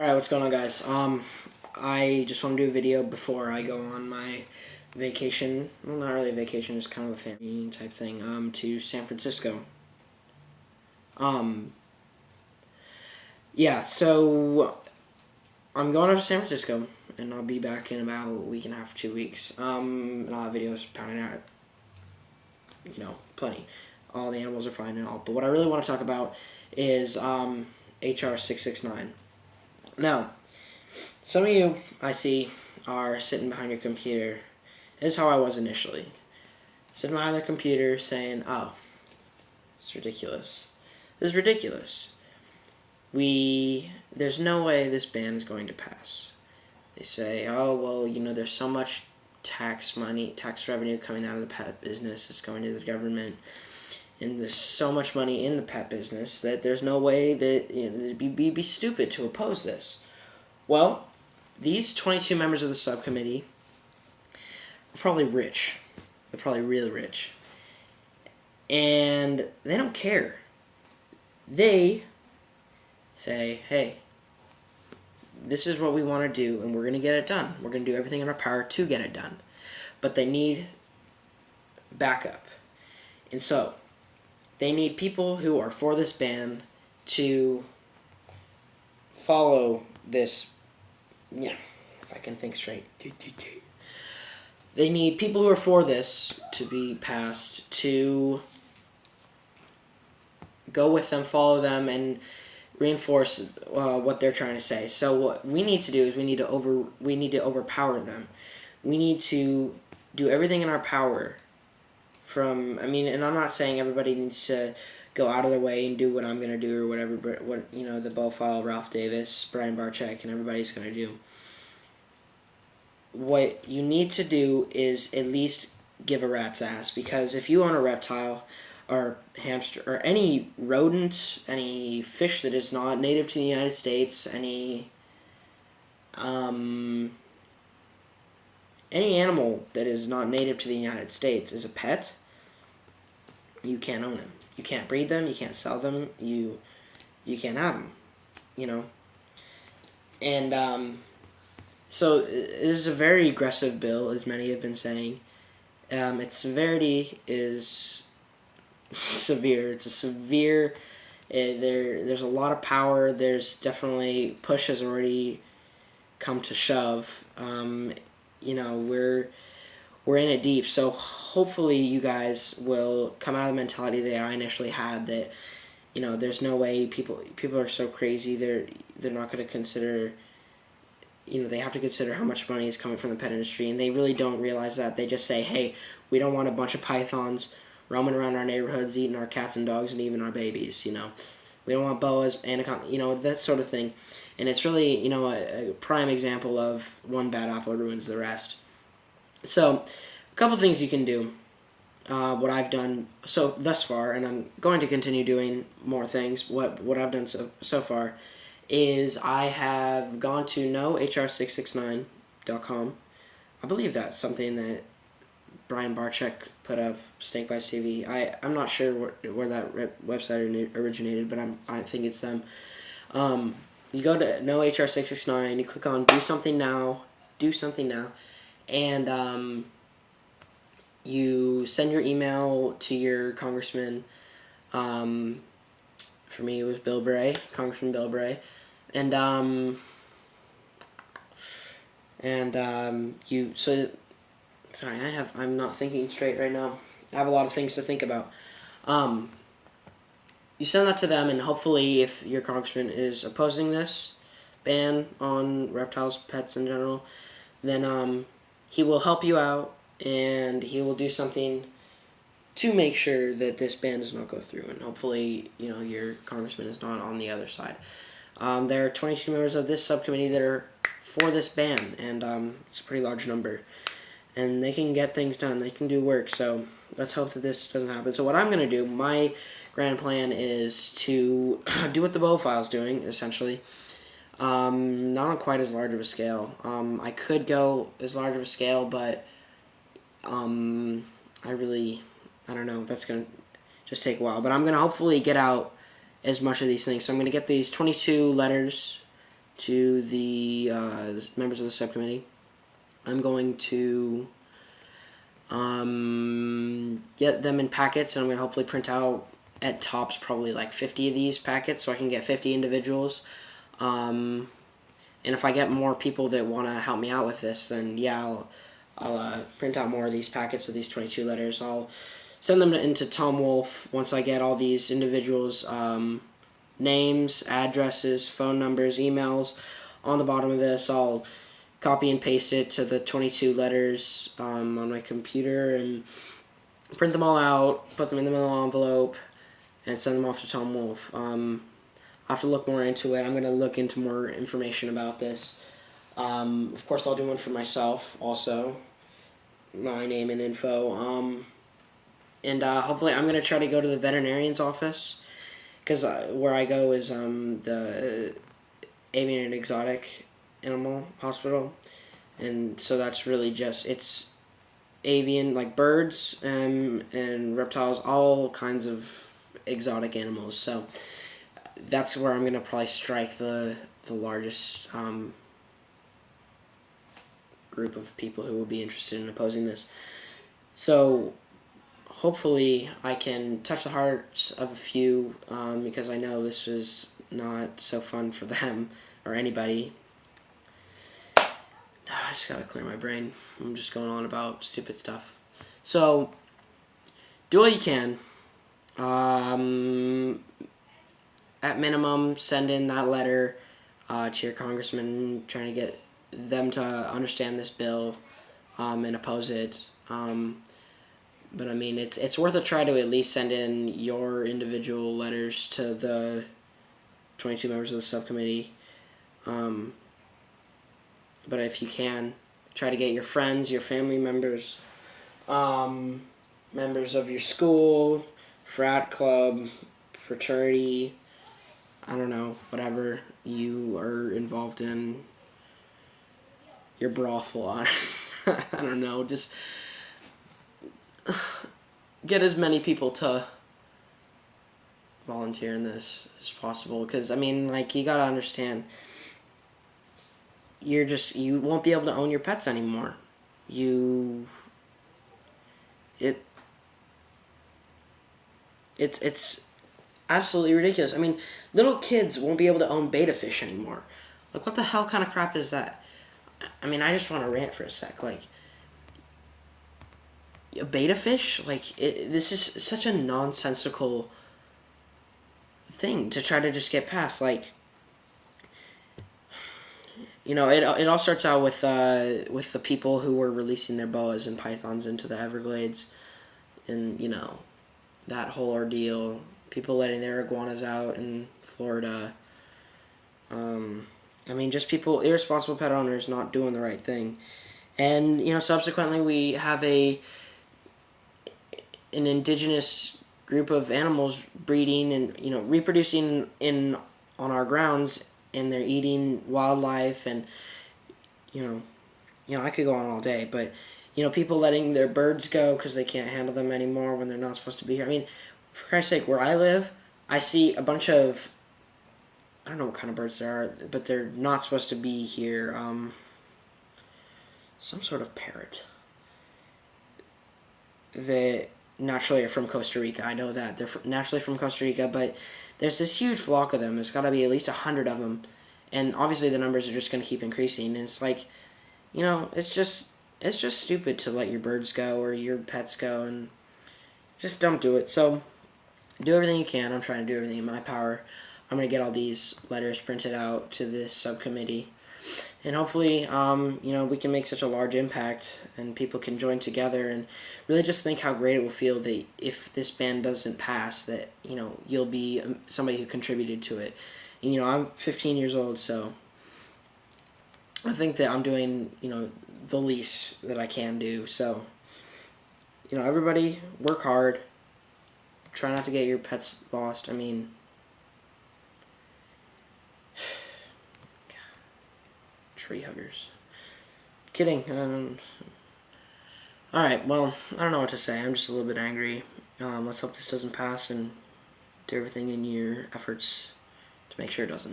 Alright, what's going on, guys? I just want to do a video before I go on my vacation. Well, not really a vacation, it's kind of a family type thing, to San Francisco. Yeah, so I'm going up to San Francisco, and I'll be back in about a week and a half, 2 weeks. And I'll have videos pounding out, plenty. All the animals are fine and all. But what I really want to talk about is, HR669. Now, some of you, I see, are sitting behind your computer. This is how I was initially. Sitting behind the computer saying, oh, it's ridiculous. This is ridiculous. There's no way this ban is going to pass. They say, oh, well, there's so much tax revenue coming out of the pet business. It's going to the government. And there's so much money in the pet business that there's no way that it'd be stupid to oppose this. Well, these 22 members of the subcommittee are probably rich. They're probably really rich. And they don't care. They say, hey, this is what we want to do, and we're going to get it done. We're going to do everything in our power to get it done. But they need backup. And so, they need people who are for this ban to follow this. Yeah, if I can think straight. They need people who are for this to be passed to go with them, follow them, and reinforce what they're trying to say. So what we need to do is we need to overpower them. We need to do everything in our power. And I'm not saying everybody needs to go out of their way and do what I'm going to do or whatever, but the Bofile, Ralph Davis, Brian Barczyk, and everybody's going to do. What you need to do is at least give a rat's ass, because if you own a reptile or hamster or any rodent, any fish that is not native to the United States, any animal that is not native to the United States is a pet, you can't own them. You can't breed them, you can't sell them, you can't have them, And, so it is a very aggressive bill, as many have been saying. Its severity is severe. It's a severe, there's a lot of power, there's definitely, push has already come to shove. We're in it deep, so hopefully you guys will come out of the mentality that I initially had, that there's no way, people are so crazy, they're not going to consider, they have to consider how much money is coming from the pet industry, and they really don't realize that. They just say, hey, we don't want a bunch of pythons roaming around our neighborhoods eating our cats and dogs and even our babies. We don't want boas, anaconda, that sort of thing. And it's really, a prime example of one bad apple ruins the rest. So, a couple things you can do, what I've done thus far, and I'm going to continue doing more things. What I've done so far is I have gone to nohr669.com. I believe that's something that Brian Barczyk put up, Snake Bites TV. I'm not sure where that website originated, but I think it's them. You go to nohr669, you click on Do Something Now, and you send your email to your congressman. For me, it was Congressman Bill Bray, and I'm not thinking straight right now. I have a lot of things to think about. You send that to them, and hopefully, if your congressman is opposing this ban on reptiles, pets in general, then he will help you out, and he will do something to make sure that this ban does not go through, and hopefully, your congressman is not on the other side. There are 22 members of this subcommittee that are for this ban, and it's a pretty large number. And they can get things done. They can do work, so let's hope that this doesn't happen. So what I'm going to do, my grand plan is to do what the Bofile's doing, essentially. Not on quite as large of a scale. I could go as large of a scale, but I don't know, that's going to just take a while. But I'm going to hopefully get out as much of these things. So I'm going to get these 22 letters to the members of the subcommittee. I'm going to get them in packets, and I'm going to hopefully print out at tops probably like 50 of these packets so I can get 50 individuals. And if I get more people that want to help me out with this, then yeah, I'll print out more of these packets of these 22 letters. I'll send them into Tom Wolfe once I get all these individuals' names, addresses, phone numbers, emails on the bottom of this. I'll copy and paste it to the 22 letters on my computer and print them all out, put them in the little envelope, and send them off to Tom Wolfe. I'll have to look more into it. I'm going to look into more information about this. Of course, I'll do one for myself also, my name and info. And hopefully I'm going to try to go to the veterinarian's office, because where I go is the Avian and Exotic Animal Hospital. And so that's really just, it's avian, like birds and reptiles, all kinds of exotic animals. So that's where I'm going to probably strike the largest group of people who will be interested in opposing this. So hopefully I can touch the hearts of a few, because I know this was not so fun for them or anybody. I just gotta clear my brain. I'm just going on about stupid stuff. So do what you can. At minimum, send in that letter to your congressman, trying to get them to understand this bill and oppose it. But I mean, it's worth a try to at least send in your individual letters to the 22 members of the subcommittee. But if you can, try to get your friends, your family members, members of your school, frat club, fraternity, I don't know, whatever you are involved in, your brothel, I don't know, just get as many people to volunteer in this as possible, because, I mean, like, you gotta understand, you won't be able to own your pets anymore. It's absolutely ridiculous. I mean, little kids won't be able to own betta fish anymore. Like, what the hell kind of crap is that? I mean, I just want to rant for a sec. Like, a betta fish? Like, this is such a nonsensical thing to try to just get past. Like, you know, it all starts out with the people who were releasing their boas and pythons into the Everglades, and you know, that whole ordeal. People letting their iguanas out in Florida. I mean, just people, irresponsible pet owners not doing the right thing, and you know, subsequently we have an indigenous group of animals breeding and, you know, reproducing on our grounds, and they're eating wildlife, and you know I could go on all day, but you know, people letting their birds go because they can't handle them anymore when they're not supposed to be here. I mean, for Christ's sake, where I live, I see a bunch of, I don't know what kind of birds there are, but they're not supposed to be here. Some sort of parrot. They naturally are from Costa Rica. I know that they're naturally from Costa Rica, but there's this huge flock of them. There's got to be at least 100 of them, and obviously the numbers are just going to keep increasing. And it's like, you know, it's just stupid to let your birds go or your pets go, and just don't do it. So do everything you can. I'm trying to do everything in my power. I'm going to get all these letters printed out to this subcommittee, and hopefully, you know, we can make such a large impact, and people can join together, and really just think how great it will feel that if this ban doesn't pass, that, you know, you'll be somebody who contributed to it. And, you know, I'm 15 years old, so I think that I'm doing, you know, the least that I can do. So, you know, everybody work hard. Try not to get your pets lost. I mean, tree huggers. Kidding. Alright, well, I don't know what to say. I'm just a little bit angry. Let's hope this doesn't pass, and do everything in your efforts to make sure it doesn't.